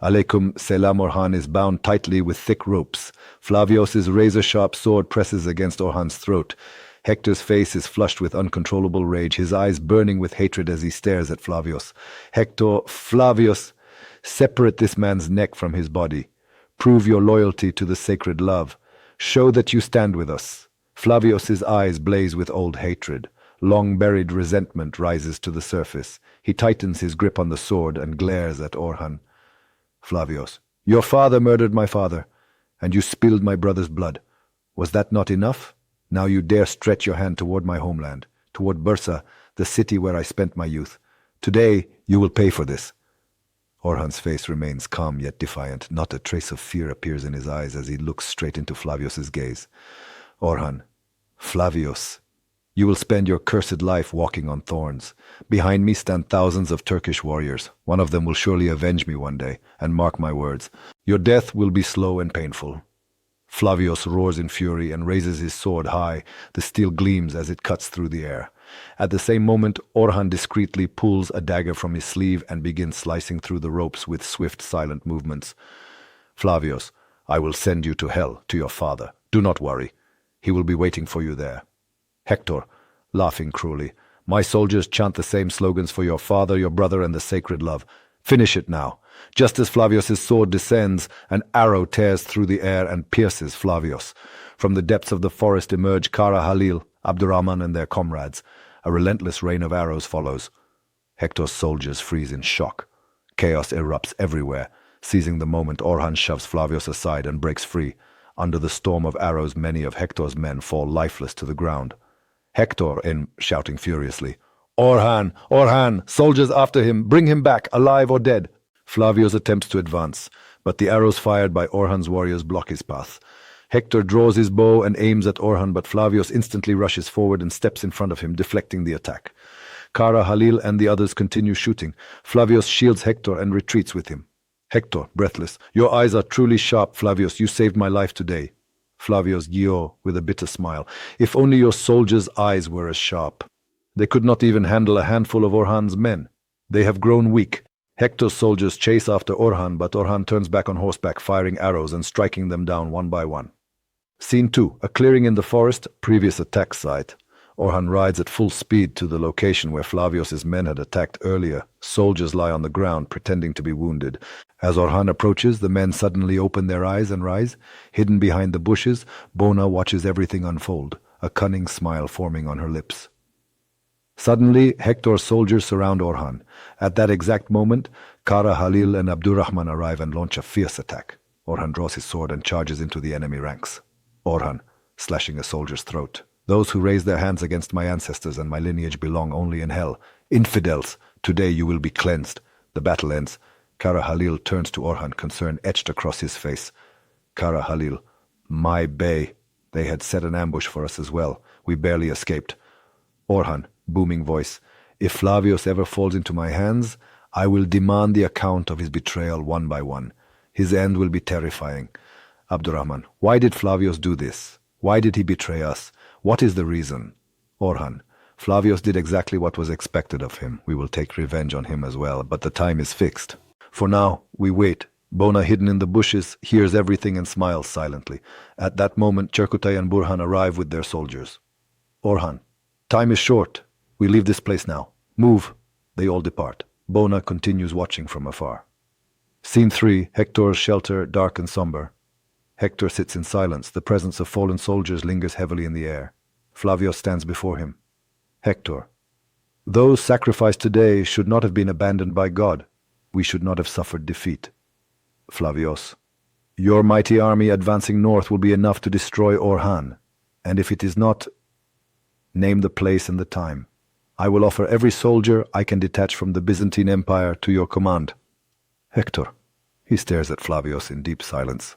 Aleikum selam. Orhan is bound tightly with thick ropes. Flavios's razor-sharp sword presses against Orhan's throat. Hector's face is flushed with uncontrollable rage, his eyes burning with hatred as he stares at Flavios. Hector, Flavios, separate this man's neck from his body. Prove your loyalty to the sacred love. Show that you stand with us. Flavios's eyes blaze with old hatred. Long-buried resentment rises to the surface. He tightens his grip on the sword and glares at Orhan. Flavios, your father murdered my father, and you spilled my brother's blood. Was that not enough? Now you dare stretch your hand toward my homeland, toward Bursa, the city where I spent my youth. Today you will pay for this. Orhan's face remains calm yet defiant. Not a trace of fear appears in his eyes as he looks straight into Flavios's gaze. Orhan, Flavios, you will spend your cursed life walking on thorns. Behind me stand thousands of Turkish warriors. One of them will surely avenge me one day, and mark my words, your death will be slow and painful. Flavios roars in fury and raises his sword high. The steel gleams as it cuts through the air. At the same moment, Orhan discreetly pulls a dagger from his sleeve and begins slicing through the ropes with swift, silent movements. Flavios, I will send you to hell, to your father. Do not worry. He will be waiting for you there. Hector, laughing cruelly, my soldiers chant the same slogans for your father, your brother, and the sacred love. Finish it now. Just as Flavios's sword descends, an arrow tears through the air and pierces Flavios. From the depths of the forest emerge Kara Halil, Abdurrahman, and their comrades. A relentless rain of arrows follows. Hector's soldiers freeze in shock. Chaos erupts everywhere. Seizing the moment, Orhan shoves Flavios aside and breaks free. Under the storm of arrows, many of Hector's men fall lifeless to the ground. Hector, shouting furiously, Orhan! Orhan! Soldiers after him! Bring him back, alive or dead! Flavios attempts to advance, but the arrows fired by Orhan's warriors block his path. Hector draws his bow and aims at Orhan, but Flavios instantly rushes forward and steps in front of him, deflecting the attack. Kara, Halil, and the others continue shooting. Flavios shields Hector and retreats with him. Hector, breathless, your eyes are truly sharp, Flavios. You saved my life today. Flavios Gio, with a bitter smile. If only your soldiers' eyes were as sharp. They could not even handle a handful of Orhan's men. They have grown weak. Hector's soldiers chase after Orhan, but Orhan turns back on horseback, firing arrows and striking them down one by one. Scene 2. A clearing in the forest, previous attack site. Orhan rides at full speed to the location where Flavios's men had attacked earlier. Soldiers lie on the ground, pretending to be wounded. As Orhan approaches, the men suddenly open their eyes and rise. Hidden behind the bushes, Bona watches everything unfold, a cunning smile forming on her lips. Suddenly, Hector's soldiers surround Orhan. At that exact moment, Kara, Halil, and Abdurrahman arrive and launch a fierce attack. Orhan draws his sword and charges into the enemy ranks. Orhan, slashing a soldier's throat. Those who raise their hands against my ancestors and my lineage belong only in hell. Infidels, today you will be cleansed. The battle ends. Kara Halil turns to Orhan, concern etched across his face. Kara Halil, my Bey. They had set an ambush for us as well. We barely escaped. Orhan, booming voice, if Flavios ever falls into my hands, I will demand the account of his betrayal one by one. His end will be terrifying. Abdurrahman, why did Flavios do this? Why did he betray us? What is the reason? Orhan, Flavios did exactly what was expected of him. We will take revenge on him as well, but the time is fixed. For now, we wait. Bona, hidden in the bushes, hears everything and smiles silently. At that moment, Cherkutay and Burhan arrive with their soldiers. Orhan, time is short. We leave this place now. Move. They all depart. Bona continues watching from afar. Scene 3. Hector's shelter, dark and somber. Hector sits in silence. The presence of fallen soldiers lingers heavily in the air. Flavios stands before him. Hector, those sacrificed today should not have been abandoned by God. We should not have suffered defeat. Flavios, your mighty army advancing north will be enough to destroy Orhan. And if it is not, name the place and the time. I will offer every soldier I can detach from the Byzantine Empire to your command. Hector, he stares at Flavios in deep silence.